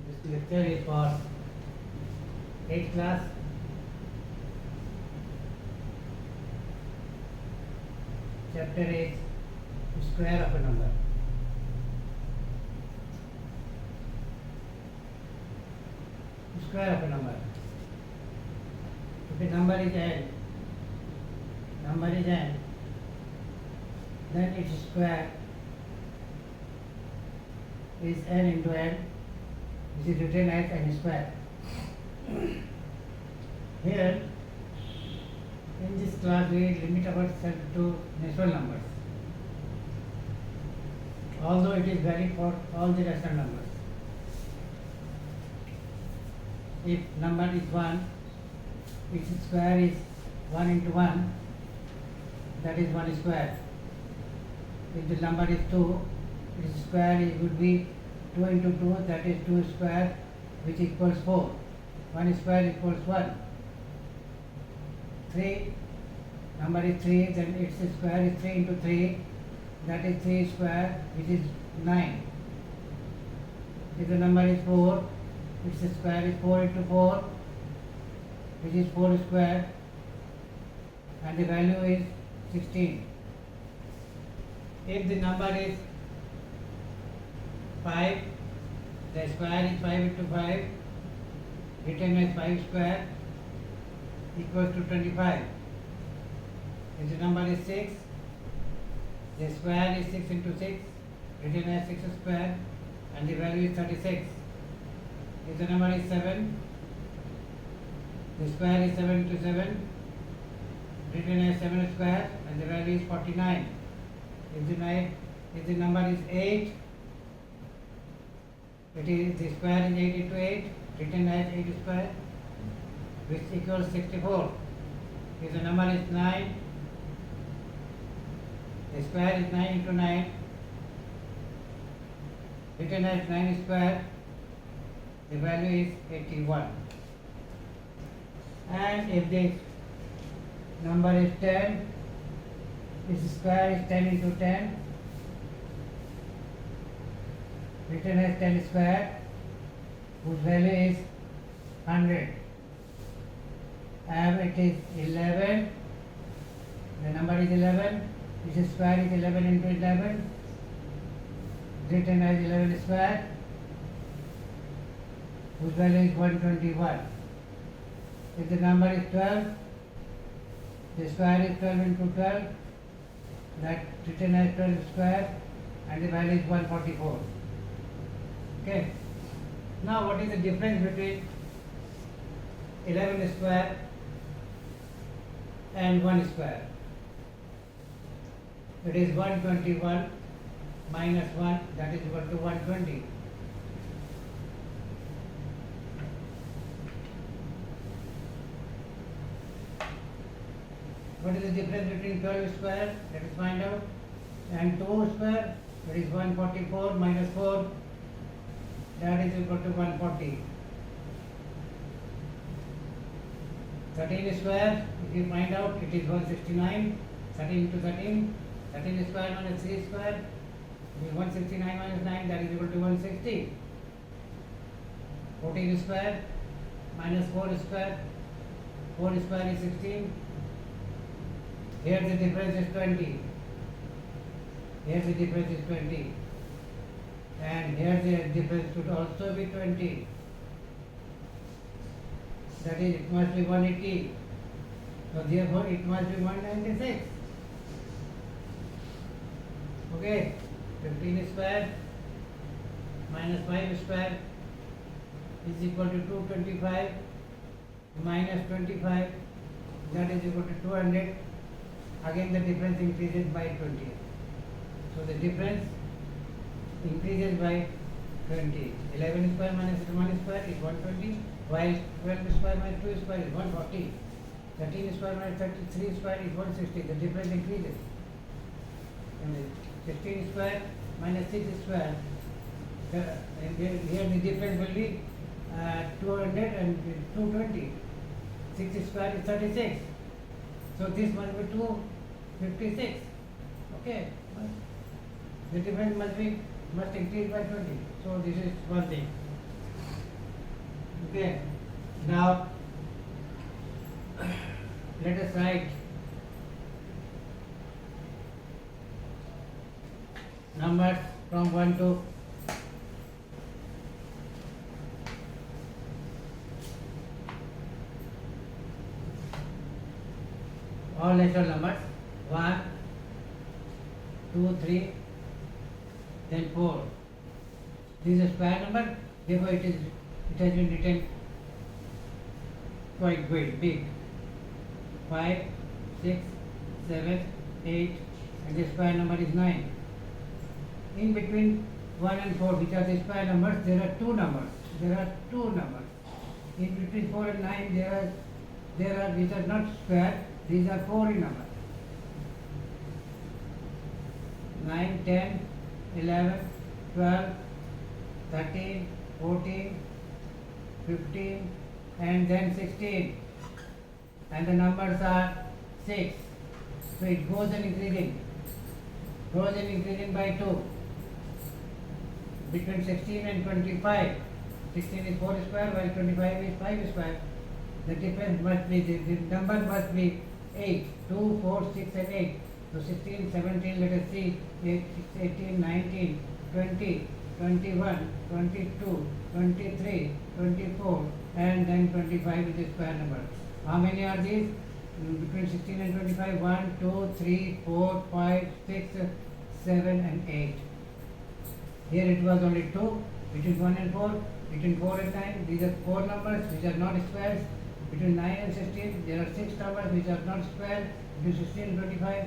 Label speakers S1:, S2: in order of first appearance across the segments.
S1: This lecture is for 8th class. Chapter is square of a number. Square of a number. If a number is n, then its square is n into n, which is written as n square. Here, in this class, we limit ourselves to natural numbers, although it is valid for all the rational numbers. If number is 1, its square is 1 into 1, that is 1 square. If the number is 2, its square would be 2 into 2, that is 2 square, which equals 4. 1 square equals 1. 3, number is 3, then its square is 3 into 3, that is 3 square, which is 9. If the number is 4, its square is 4 into 4, which is 4 square, and the value is 16. If the number is 5, the square is 5 into 5, written as 5 square, equals to 25. If the number is 6, the square is 6 into 6, written as 6 square, and the value is 36. If the number is 7, the square is 7 into 7, written as 7 square, and the value is 49. If the number is 8, the square is 8 into 8, written as 8 square, which equals 64. If the number is 9, the square is 9 into 9, written as 9 square, the value is 81. And if the number is 10, its square is 10 into 10, written as 10 square, whose value is 100. And it is 11, the number is 11, its square is 11 into 11, written as 11 square, whose value is 121. If the number is 12, the square is 12 into 12, that written as 12 square, and the value is 144. Okay. Now what is the difference between 11 square and 1 square? It is 121 minus 1, that is equal to 120. What is the difference between 12 square? Let us find out. And 2 square, that is 144 minus 4, that is equal to 140. 13 square, if you find out, it is 169. 13 into 13, 13 square minus 3 square, it is 169 minus 9, that is equal to 160. 14 square minus 4 square, 4 square is 16. Here the difference is 20. Here the difference is 20. And here the difference should also be 20. That is, it must be 180. So therefore it must be 196. Okay. 15 square minus 5 square is equal to 225 minus 25, that is equal to 200. Again the difference increases by 20. So the difference increases by 20. 11 square minus 1 square is 120, while 12 square minus 2 square is 140. 13 square minus 33 square is 160. The difference increases. And 16 square minus 6 square, here the difference will be 200 and 220. 6 square is 36. So this must be 256. Okay. The difference must increase by 20. So this is one thing. Okay. Now let us write numbers from 1 to all natural numbers 1, 2, 3, then 4. This is a square number, therefore it has been written quite big. 5, 6, 7, 8, and the square number is 9. In between 1 and 4, which are the square numbers, there are two numbers. In between 4 and 9, there are which are not square. These are foreign numbers. 9, 10, 11, 12, 13, 14, 15, and then 16. And the numbers are 6. So it goes and increasing. By 2. Between 16 and 25. 16 is 4 square while 25 is 5 square. The difference must be, the number must be 8. 2, 4, 6 and 8. So 16, 17, let us see, 18, 19, 20, 21, 22, 23, 24 and then 25 is a square number. How many are these? Between 16 and 25, 1, 2, 3, 4, 5, 6, 7 and 8. Here it was only 2, between 1 and 4, between 4 and 9, these are 4 numbers which are not squares. Between 9 and 16, there are 6 numbers which are not square. Between 16 and 25,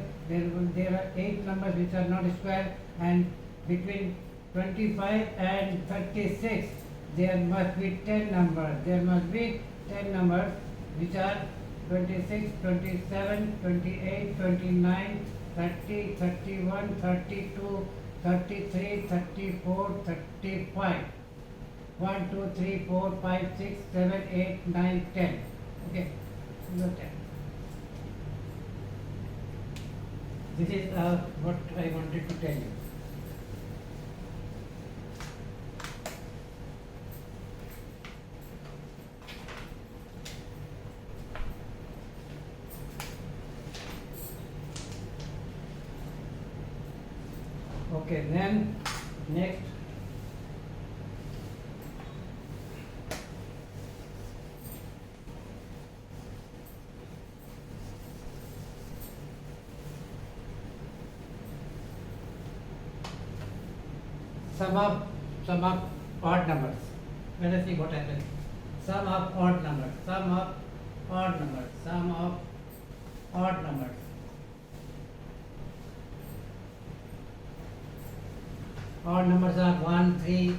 S1: there are 8 numbers which are not square. And between 25 and 36, there must be 10 numbers. There must be 10 numbers which are 26, 27, 28, 29, 30, 31, 32, 33, 34, 35. 1, 2, 3, 4, 5, 6, 7, 8, 9, 10. Okay, you got 10. This is what I wanted to tell you. Okay, then next. Sum of odd numbers. Let us see what happens. Sum of odd numbers. Sum of odd numbers. Sum of odd numbers. Odd numbers are 1, 3,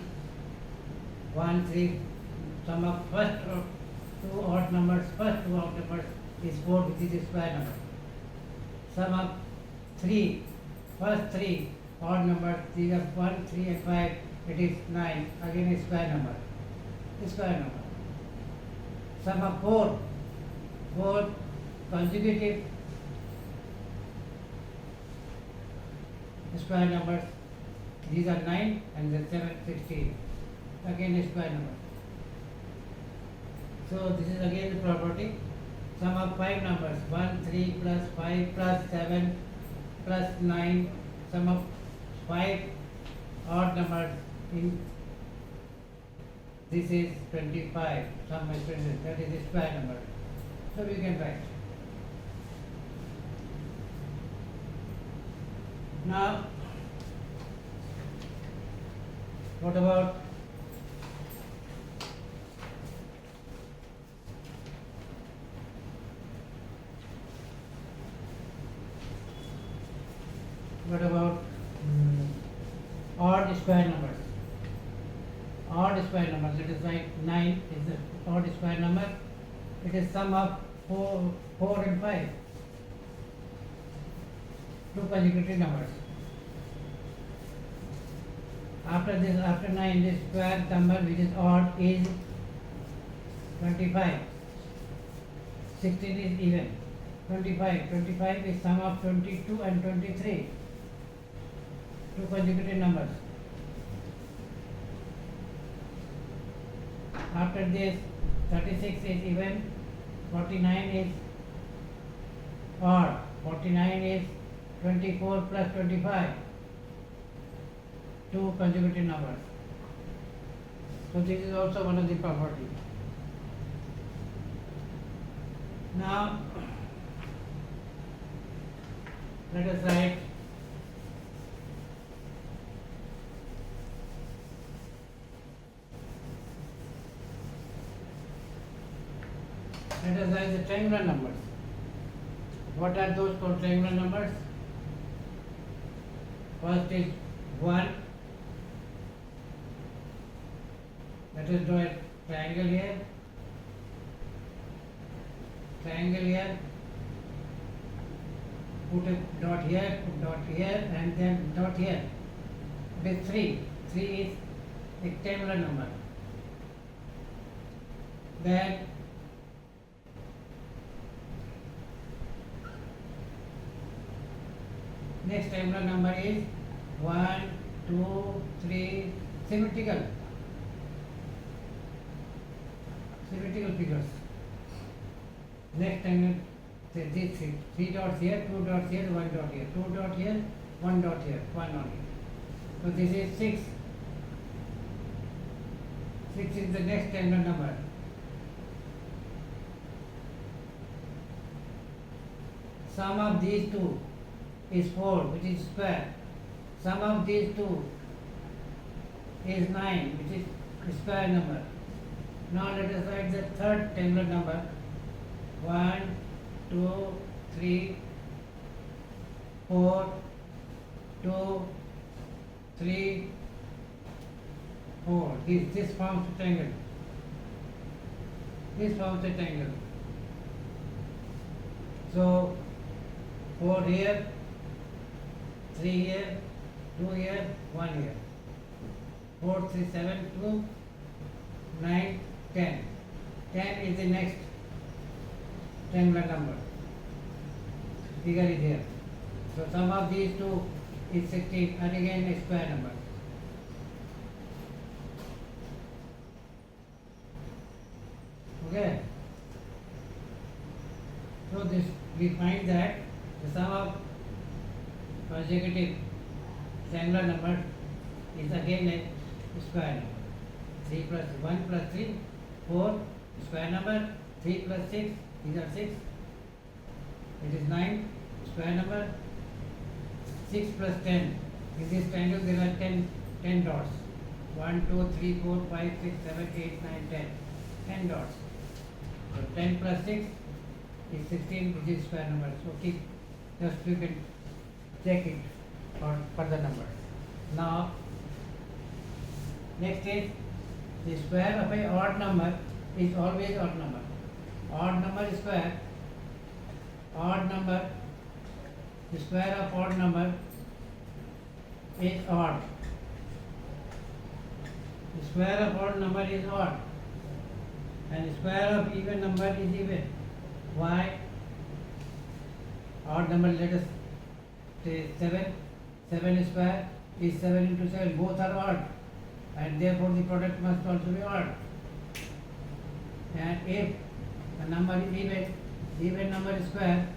S1: 1, 3. Sum of first two odd numbers. First two odd numbers is 4, which is a square number. Sum of 3. First 3 odd numbers, these are 1, 3 and 5, it is 9, again a square number. Sum of 4 consecutive square numbers, these are 9 and then 7, 16, again a square number. So this is again the property. Sum of 5 numbers, 1, 3 plus 5 plus 7 plus 9, sum of 5 odd numbers in this is 25, sum is 20, that is a square number. So we can write. Now, what about odd square numbers? Odd square numbers, let us write 9 is the odd square number. It is sum of 4 and 5. Two consecutive numbers. After 9, the square number which is odd is 25. 16 is even. 25 is sum of 22 and 23. Two consecutive numbers. After this, 36 is even, 49 is odd, 49 is 24 plus 25, two consecutive numbers. So this is also one of the property. Now let us write the triangular numbers. What are those called triangular numbers? First is 1. Let us draw a triangle here. Put a dot here, and then dot here. With 3. 3 is rectangular number. Then next triangular number is 1, 2, 3, symmetrical figures. Next triangle, these three dots here, 2 dots here, 1 dot here, 2 dot here, 1 dot here, 1 only. So this is 6. 6 is the next triangular number. Sum of these two is 4, which is square. Sum of these two is 9, which is square number. Now let us write the third triangular number. 1, 2, 3, 4, 2, 3, 4. This forms a triangle. This forms a triangle. So 4 here, 3 here, 2 here, 1 here. 4, 3, 7, 2, 9, 10. 10 is the next triangular number. Figure is here. So sum of these two is 16, and again a square number. Okay. So this we find that the sum of consecutive triangular number is again a square number. 3 plus 1 plus 3, 4, square number. 3 plus 6, these are 6. It is 9, square number. 6 plus 10. In this triangle there are 10 dots. 1, 2, 3, 4, 5, 6, 7, 8, 9, 10. 10 dots. So 10 plus 6 is 16, which is square number. So keep, just you can check it for further numbers. Now, next is the square of a odd number is always odd number. Odd number is square. Odd number, the square of odd number is odd. The square of odd number is odd. And the square of even number is even. Why? Odd number, let us say 7. 7 square is 7 into 7. Both are odd. And therefore the product must also be odd. And if the number is even number is square,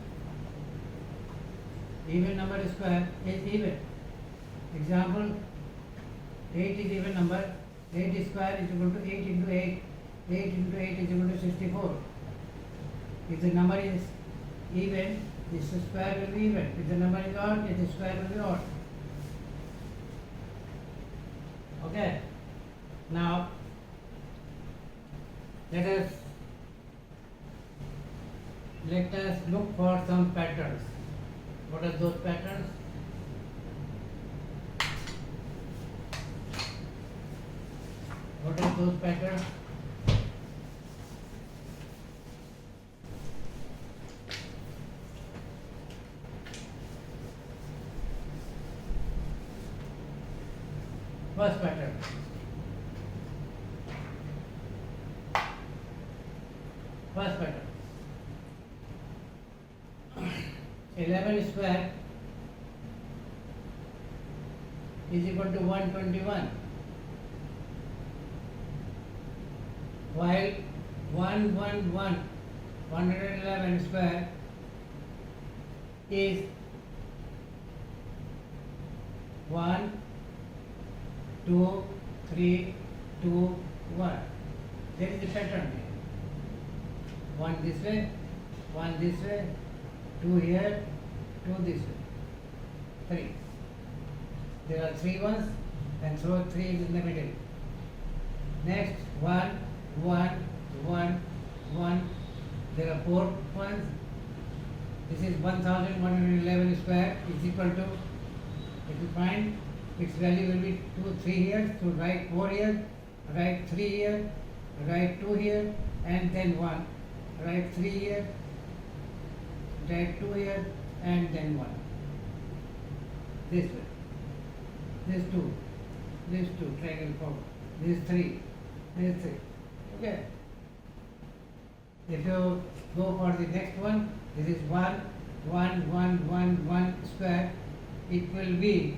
S1: even number is square is even. Example, 8 is even number. 8 square is equal to 8 into 8. 8 into 8 is equal to 64. If the number is even, this square will be even. If the number is odd, the square will be odd. Okay. Now, let us look for some patterns. What are those patterns? What are those patterns? First pattern. First pattern. 11 square is equal to 121, while 111 square is 1 2 3 2 1. There is a pattern here. One this way, one this way, two here, two this way, three. There are three ones, and so three is in the middle. Next, 1 1 1 1. There are four ones. This is 1111 square is equal to, if you find its value will be 2 3 here, so write 4 here, write 3 here, write 2 here, and then 1. Write 3 here, write 2 here, and then 1. This way. This 2, triangle forward. This 3, this 3. Okay. If you go for the next one, this is 1 1 1 1 1 square. It will be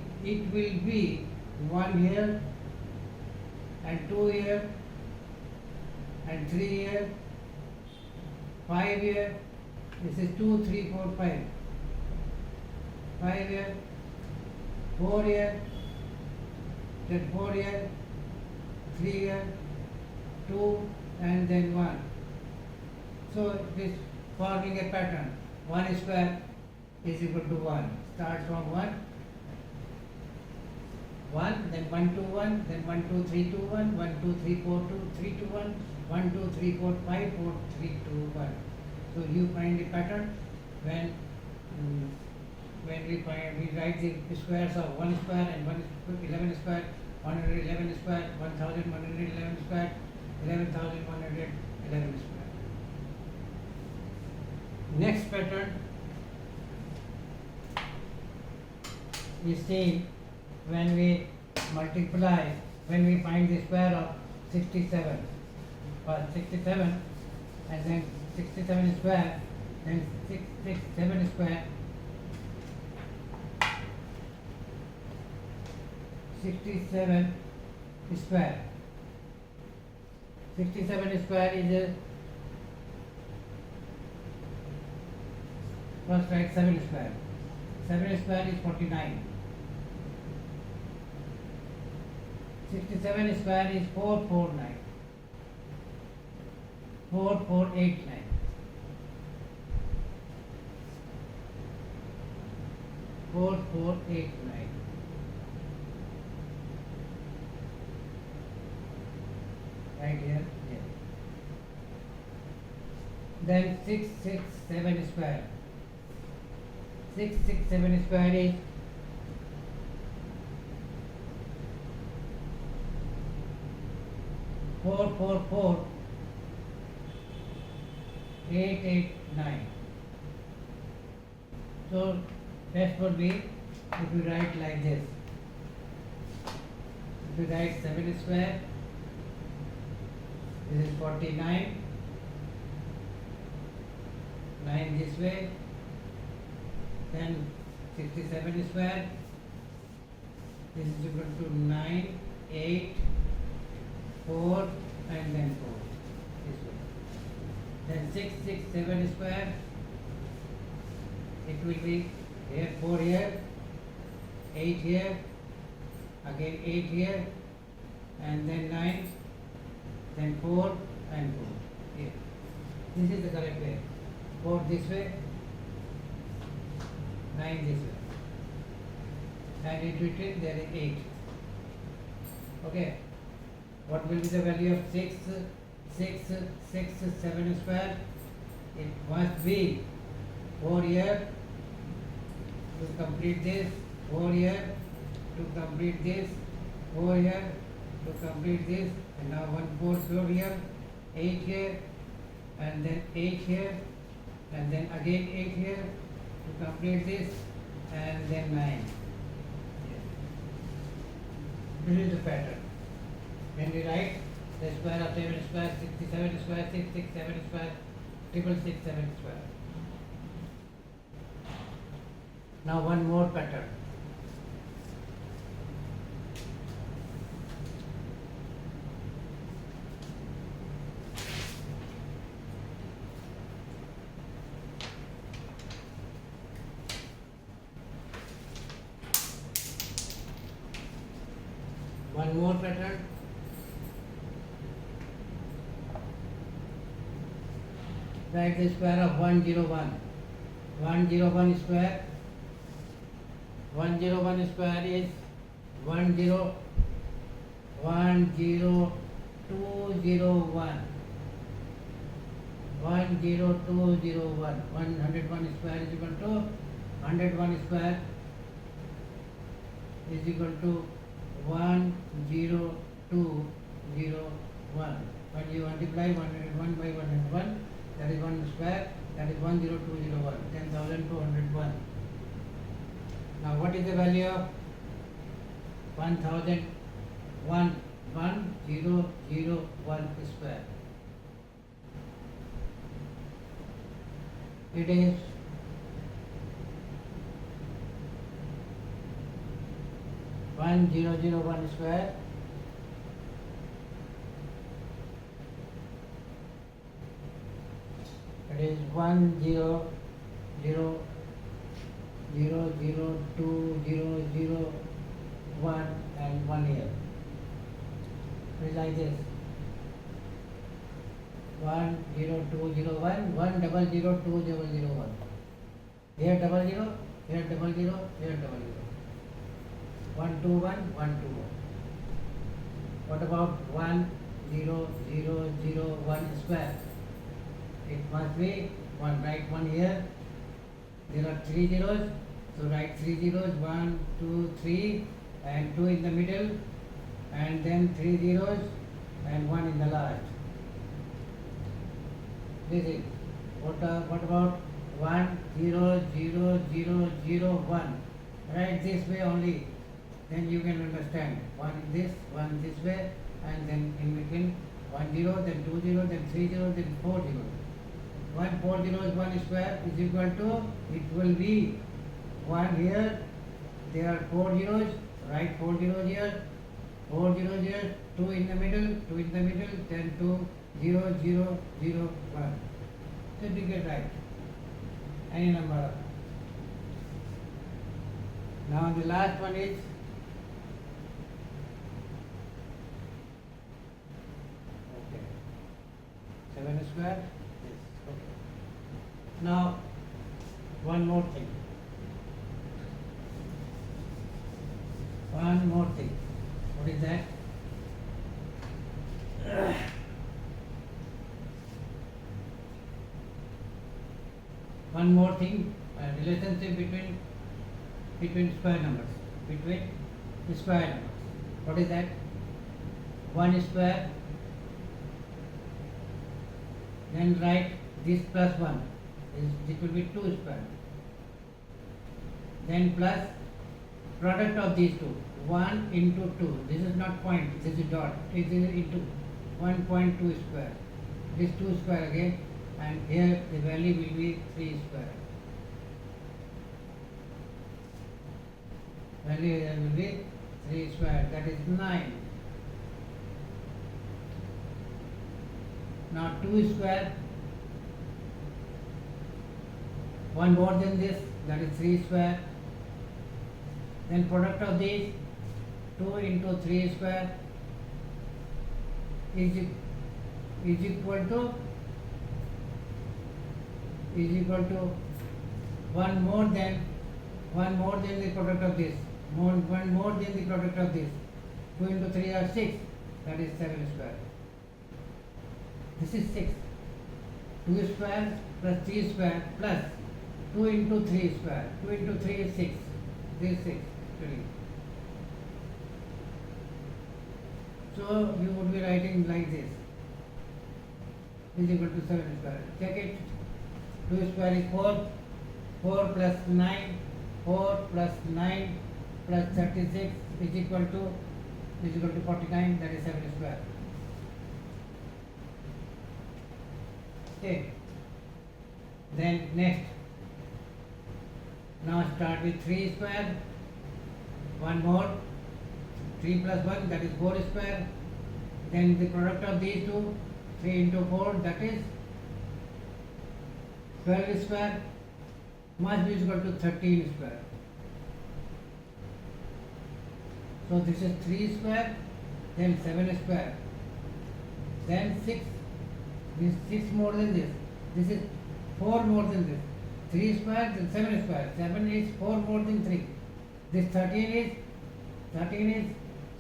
S1: 1 here, and 2 here, and 3 here, 5 here. This is 2 3 4 5. 5 here, 4 here, then 4 here, 3 here, 2, and then 1. So this forming a pattern. 1 square is equal to 1. Start from 1, then 1 2 1, then 1 2 3 2 1, 1 2 3 4 2 3 2 1, 1 2 3 4 5 4 3 2 1. So you find the pattern when we write the squares of 1 square and 11 square, 111 square, 1111 square, 11,111 square. Next pattern is seen when we multiply, when we find the square of 67. For 67, and then 67 square, then 667 square, 67 square. 67 square is a, first write 7 square. 7 square is 49. 67 square is 449. 4489. 4489. Right here, here. Then 667 square. 667 square is 444889. So that would be, if you write like this, if you write 7 square, this is 49, 9 this way, then 67 square, this is equal to 9, 8, 4, and then 4, this way. Then 667 square, it will be here 4 here, 8 here, again 8 here, and then 9, then 4 and 4 here. This is the correct way. 4 this way, 9 this way, and in between there is 8. Okay, what will be the value of 667 square? It must be 4 here to complete this, 4 here to complete this, 4 here to complete this, and now 1 4 here, 8 here, and then 8 here, and then again 8 here to complete this, and then 9. This is the pattern. When we write the square of 7 square, 67 square, 667 square, 667 square. Now one more pattern. more pattern. Write the square of 101. 101 square. 101 square is 10201. 10201. 101 square is equal to 101 square is equal to 10201. When you multiply 101 by 101, that is 1 square, that is 10201, 10,201. Now what is the value of 1001 square? It is 1001 square it is 100,002,001 and 1 year. It is like this: 10201, 1002001. Here double zero, here double zero, here double zero. 121, 121. What about 10001 square? It must be 1. Write 1 here. There are 3 zeros, so write 3 zeros, 1, 2, 3, and 2 in the middle, and then 3 zeros and 1 in the last. This is what about 100,001? Write this way only, then you can understand. One this way, and then in between 1 0, then 2 0, then 3 0, then 4 0. 14001 square is equal to, it will be 1 here, there are 4 zeros, write 4 zeros here, 4 zeros here, 2 in the middle, then 2 0 0 0 1. So you get right any number. Now the last one is okay, 7 square. Now, one more thing. What is that? One more thing, a relationship between square numbers. What is that? 1 square. Then write this plus 1. It will be 2 square. Then plus product of these two, 1 into 2. This is not point, this is dot. It is into 1.2 square. This 2 square again, and here the value will be 3 square. Value here will be 3 square. That is 9. Now 2 square. One more than this, that is 3 square. Then product of these, 2 into 3 square is equal to one more than the product of this. One more than the product of this. 2 into 3 are 6, that is 7 square. This is 6. 2 square plus 3 square plus 2 into 3 square. 2 into 3 is 6. This is 6 actually. So you would be writing like this. Is equal to 7 square. Check it. 2 square is 4. 4 plus 9. 4 plus 9 plus 36 is equal to 49. That is 7 square. Okay. Then next. Now start with 3 square. One more. 3 plus 1, that is 4 square. Then the product of these two, 3 into 4, that is 12 square, must be equal to 13 square. So this is 3 square then 7 square, then 6, this 6 more than this is 4 more than this, 3 square, then 7 square, 7 is 4 more than 3, this 13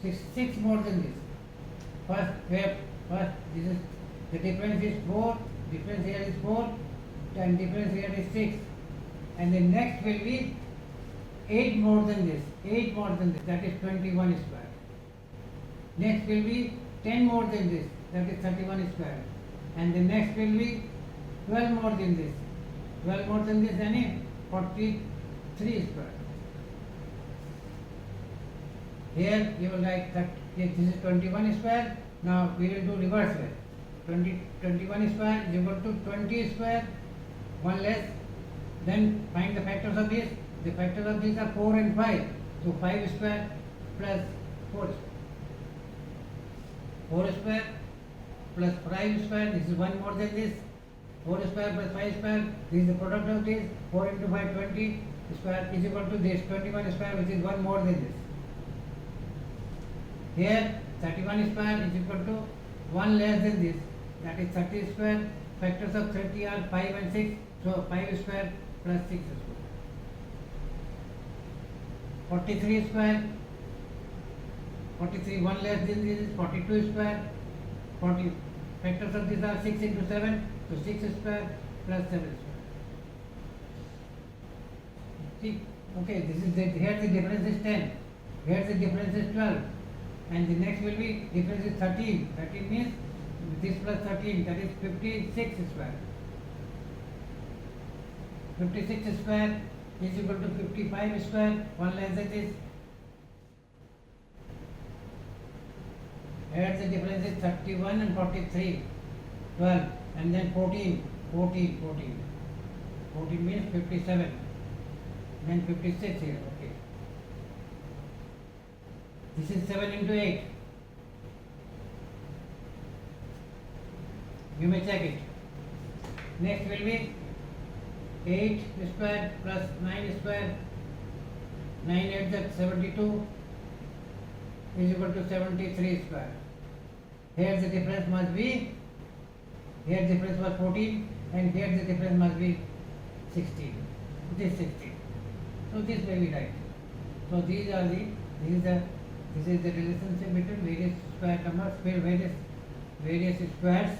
S1: is 6 more than this. First, this is, the difference is 4, difference here is 4, and difference here is 6, and the next will be 8 more than this, that is 21 square. Next will be 10 more than this, that is 31 square, and the next will be 12 more than this, and 43 square. Here you will write that this is 21 square. Now we will do reverse way. 21 square is equal to 20 square, 1 less. Then find the factors of this. The factors of these are 4 and 5. So 5 square plus 4 square. 4 square plus 5 square, this is 1 more than this. 4 square plus 5 square, this is the product of this. 4 into 5, 20 square is equal to this 21 square, which is 1 more than this. Here 31 square is equal to 1 less than this, that is 30 square. Factors of 30 are 5 and 6, so 5 square plus 6 square. 43 square, 43 1 less than this is 42 square. 40 factors of these are 6 into 7, so 6 square plus 7 square. See, okay, this is here the difference is 10, here the difference is 12, and the next will be difference is 13. 13 means this plus 13, that is 56 square. 56 square is equal to 55 square, 1 less than this. Here the difference is 31 and 43, 12, and then 14 means 57, then 56 here, okay. This is 7 into 8. You may check it. Next will be 8 square plus 9 square, 9 8 is 72 is equal to 73 square. Here the difference must be, here difference was 14 and here the difference must be 16. This is 16. So this may be right. So this is the relationship between various square numbers, various squares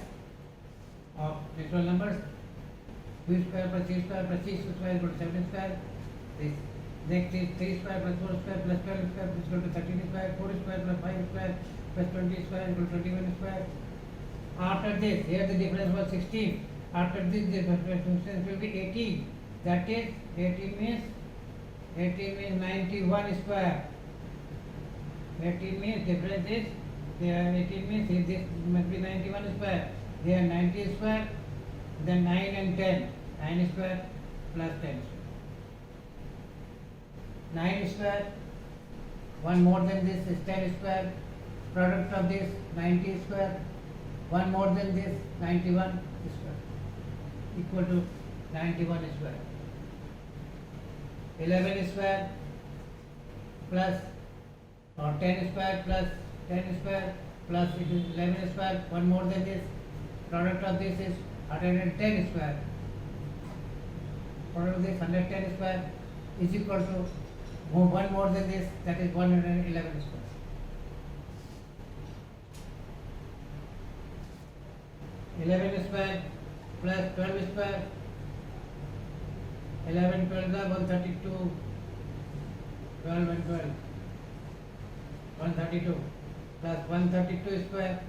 S1: of natural numbers. 2 square plus 3 square plus 6 square equal to 7 square. This next is 3 square plus 4 square plus 12 square is equal to 13 square. 4 square plus 5 square plus 20 square equal to 21 square. After this, here the difference was 16. After this, the difference will be 18. That is 18 means 91 square. 18 means difference is, 18 means this must be 91 square. Here 90 square, then 9 and 10. 9 square plus 10 square. 9 square, 1 more than this is 10 square. Product of this 90 square, 1 more than this 91 square, equal to 91 square. 11 square plus, or 10 square plus 10 square plus it is 11 square, 1 more than this. Product of this is 110 square. Product of this 110 square is equal to 1 more than this, that is 111 square. 11 square plus 12 square, 11 12 is 132, 12 and 12, 132 plus 132 square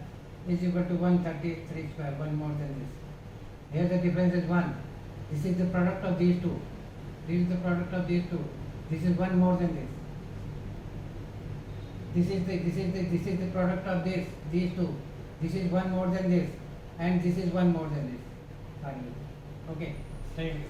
S1: is equal to 133 square, 1 more than this. Here the difference is 1. This is the product of these two. This is the product of these two. This is 1 more than this. This is the product of these two. This is 1 more than this, and this is 1 more than this. Okay, thank you.